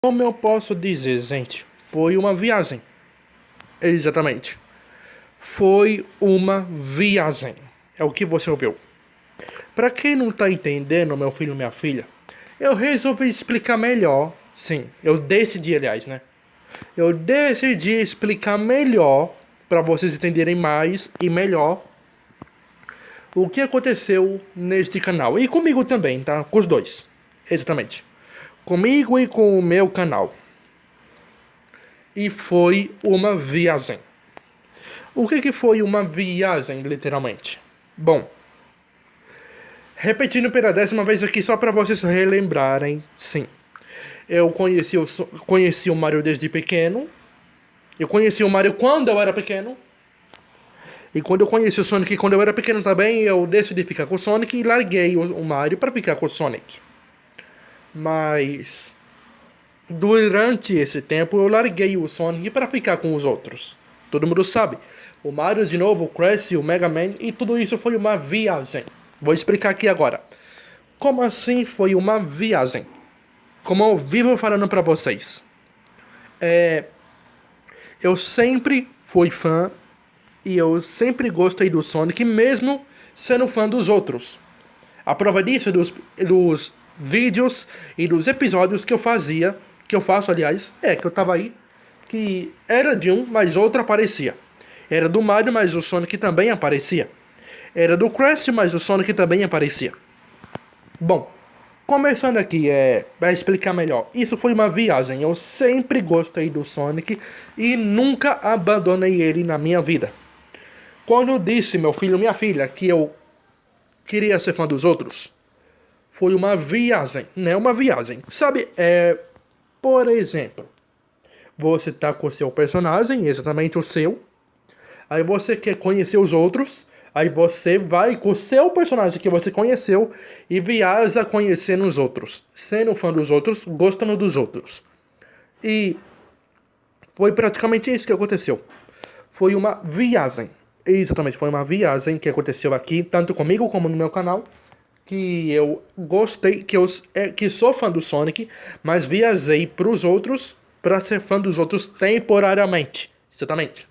Como eu posso dizer, gente? Foi uma viagem. Exatamente. Foi uma viagem. É o que você ouviu. Para quem não tá entendendo, meu filho e minha filha, eu resolvi explicar melhor. Sim, eu decidi, aliás, né? Eu decidi explicar melhor para vocês entenderem mais e melhor o que aconteceu neste canal. E comigo também, tá? Com os dois. Exatamente. Comigo e com o meu canal. E foi uma viagem. O que foi uma viagem, literalmente? Bom, repetindo pela 10ª vez aqui, só para vocês relembrarem, sim. Eu conheci o Mario desde pequeno. Eu conheci o Mario quando eu era pequeno. E quando eu conheci o Sonic quando eu era pequeno também, eu decidi ficar com o Sonic e larguei o Mario para ficar com o Sonic. Mas durante esse tempo eu larguei o Sonic para ficar com os outros. Todo mundo sabe. O Mario de novo, o Crash, o Mega Man e tudo isso foi uma viagem. Vou explicar aqui agora. Como assim foi uma viagem? Como eu vivo falando para vocês. Eu sempre fui fã e eu sempre gostei do Sonic, mesmo sendo fã dos outros. A prova disso dos vídeos e dos episódios que eu fazia, que eu faço, aliás, que eu tava aí, que era de um, mas outro aparecia. Era do Mario, mas o Sonic também aparecia. Era do Crash, mas o Sonic também aparecia. Bom, começando aqui, para explicar melhor. Isso foi uma viagem. Eu sempre gostei do Sonic e nunca abandonei ele na minha vida. Quando eu disse, meu filho e minha filha, que eu queria ser fã dos outros, foi uma viagem, né? Uma viagem. Sabe, por exemplo, você tá com o seu personagem, exatamente o seu, aí você quer conhecer os outros, aí você vai com o seu personagem que você conheceu e viaja conhecendo os outros, sendo fã dos outros, gostando dos outros. E foi praticamente isso que aconteceu. Foi uma viagem. Exatamente, foi uma viagem que aconteceu aqui, tanto comigo como no meu canal, que eu gostei, que sou fã do Sonic, mas viajei pros outros para ser fã dos outros temporariamente. Exatamente.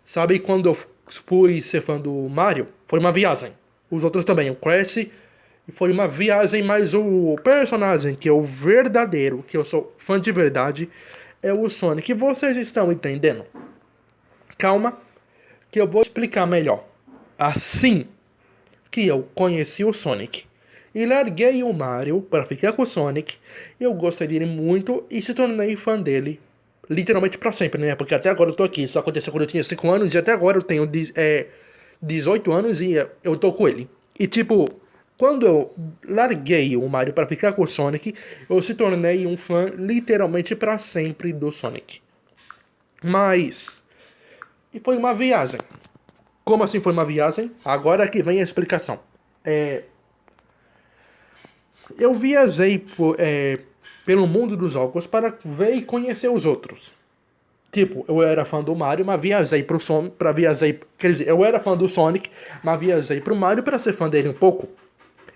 Sabe quando eu fui ser fã do Mario? Foi uma viagem. Os outros também, o Crash, foi uma viagem, mas o personagem que é o verdadeiro, que eu sou fã de verdade, é o Sonic. Vocês estão entendendo? Calma, que eu vou explicar melhor. Assim que eu conheci o Sonic e larguei o Mario para ficar com o Sonic, eu gostei dele muito e se tornei fã dele. Literalmente pra sempre, né? Porque até agora eu tô aqui. Isso aconteceu quando eu tinha 5 anos e até agora eu tenho 18 anos e eu tô com ele. E tipo, quando eu larguei o Mario para ficar com o Sonic, eu se tornei um fã literalmente pra sempre do Sonic. Mas. E foi uma viagem. Como assim foi uma viagem? Agora que vem a explicação. Eu viajei pelo mundo dos jogos para ver e conhecer os outros. Tipo, eu era fã do Mario, mas viajei pro Sonic, quer dizer, eu era fã do Sonic, mas viajei pro Mario para ser fã dele um pouco.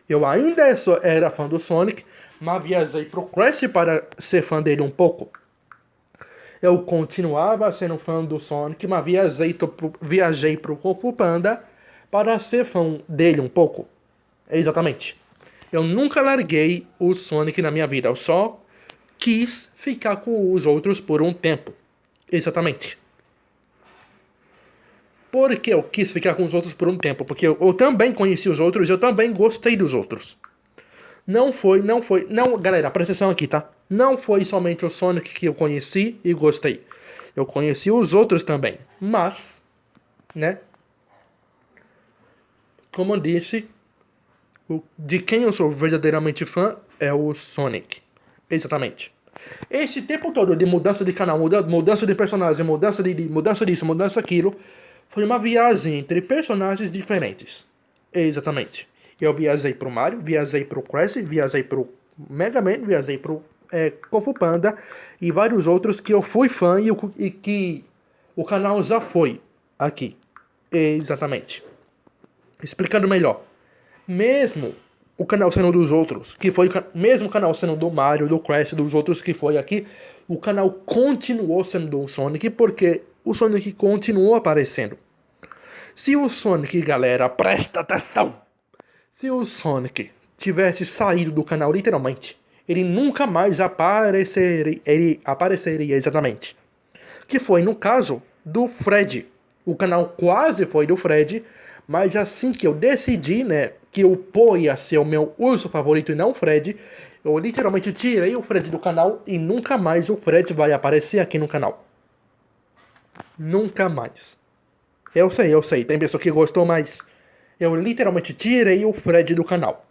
Eu ainda era fã do Sonic, mas viajei pro Crash para ser fã dele um pouco. Eu continuava sendo fã do Sonic, mas viajei pro Kung Fu Panda para ser fã dele um pouco. Exatamente. Eu nunca larguei o Sonic na minha vida. Eu só quis ficar com os outros por um tempo. Exatamente. Por que eu quis ficar com os outros por um tempo? Porque eu também conheci os outros, eu também gostei dos outros. Não, galera, presta atenção aqui, tá? Não foi somente o Sonic que eu conheci e gostei. Eu conheci os outros também. Mas, né? Como eu disse, de quem eu sou verdadeiramente fã é o Sonic. Exatamente. Esse tempo todo de mudança de canal, mudança de personagem, mudança disso, mudança aquilo, foi uma viagem entre personagens diferentes. Exatamente. Eu viajei pro Mario, viajei pro Crash, viajei pro Mega Man, viajei pro Kung Fu Panda e vários outros que eu fui fã e que o canal já foi aqui. Exatamente. Explicando melhor. Mesmo o canal sendo dos outros, que foi mesmo o canal sendo do Mario, do Crash, dos outros que foi aqui, o canal continuou sendo do Sonic, porque o Sonic continuou aparecendo. Se o Sonic, galera, presta atenção! Se o Sonic tivesse saído do canal literalmente, ele nunca mais apareceria, exatamente. Que foi no caso do Fred. O canal quase foi do Fred, mas assim que eu decidi, né, que o Pô ia ser o meu urso favorito e não o Fred, eu literalmente tirei o Fred do canal e nunca mais o Fred vai aparecer aqui no canal. Nunca mais. Eu sei, tem pessoa que gostou, mas eu literalmente tirei o Fred do canal.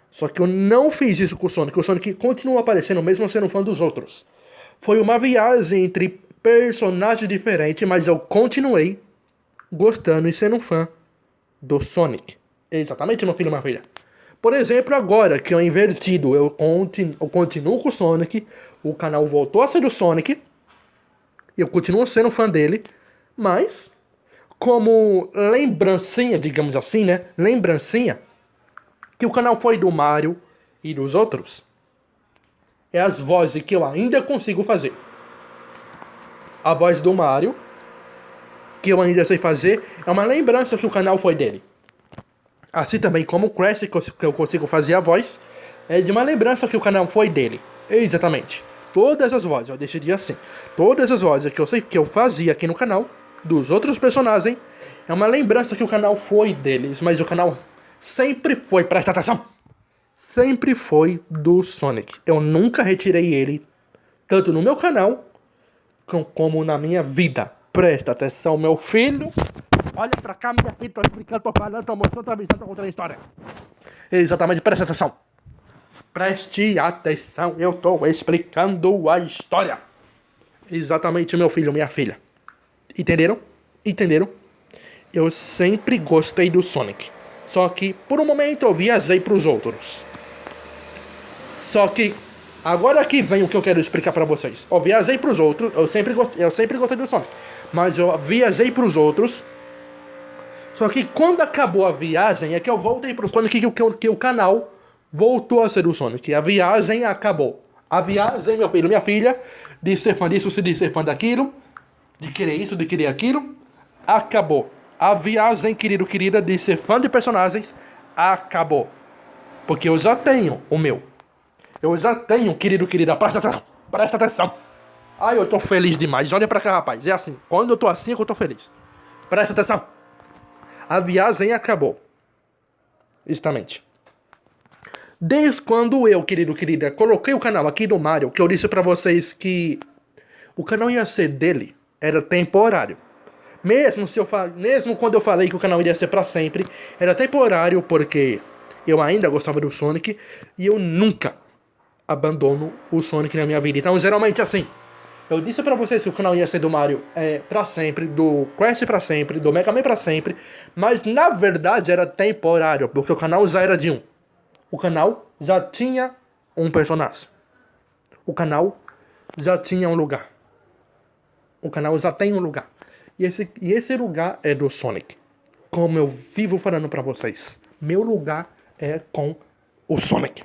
Só que eu não fiz isso com o Sonic continua aparecendo mesmo sendo fã dos outros. Foi uma viagem entre personagens diferentes, mas eu continuei gostando e sendo fã do Sonic. Exatamente, meu filho e minha filha. Por exemplo, agora que eu invertido, eu continuo com o Sonic, o canal voltou a ser do Sonic, eu continuo sendo fã dele, mas como lembrancinha, digamos assim, né? Lembrancinha, que o canal foi do Mario e dos outros, é as vozes que eu ainda consigo fazer. A voz do Mario, que eu ainda sei fazer, é uma lembrança que o canal foi dele. Assim também como o Crash, que eu consigo fazer a voz, é de uma lembrança que o canal foi dele. Exatamente. Todas as vozes, eu decidi assim. Todas as vozes que eu sei que eu fazia aqui no canal, dos outros personagens, é uma lembrança que o canal foi deles. Mas o canal sempre foi, presta atenção, sempre foi do Sonic. Eu nunca retirei ele, tanto no meu canal, como na minha vida. Presta atenção, meu filho. Olha pra cá, minha filha, tô explicando, tô falando, tô mostrando, tô avisando, tô contando a história. Exatamente, presta atenção. Preste atenção, eu tô explicando a história. Exatamente, meu filho, minha filha. Entenderam? Entenderam? Eu sempre gostei do Sonic. Só que, por um momento, eu viajei pros outros. Só que, agora que vem o que eu quero explicar pra vocês. Eu viajei pros outros, eu sempre gostei do Sonic. Mas eu viajei pros outros. Só que quando acabou a viagem, é que eu voltei pro Sonic, que o canal voltou a ser o Sonic. A viagem acabou. A viagem, meu filho, minha filha, de ser fã disso, de ser fã daquilo, de querer isso, de querer aquilo, acabou. A viagem, querido, querida, de ser fã de personagens, acabou. Porque eu já tenho o meu. Eu já tenho, querido, querida, presta atenção. Ai, eu tô feliz demais. Olha pra cá, rapaz. É assim, quando eu tô assim é que eu tô feliz. Presta atenção. A viagem acabou. Exatamente. Desde quando eu, querido, querida, coloquei o canal aqui do Mario, que eu disse pra vocês que o canal ia ser dele, era temporário. Mesmo quando eu falei que o canal iria ser pra sempre, era temporário porque eu ainda gostava do Sonic e eu nunca abandono o Sonic na minha vida. Então, geralmente assim, eu disse pra vocês que o canal ia ser do Mario pra sempre, do Crash pra sempre, do Mega Man pra sempre, mas na verdade era temporário, porque o canal já era de um. O canal já tinha um personagem. O canal já tinha um lugar. O canal já tem um lugar. E esse lugar é do Sonic. Como eu vivo falando pra vocês, meu lugar é com o Sonic.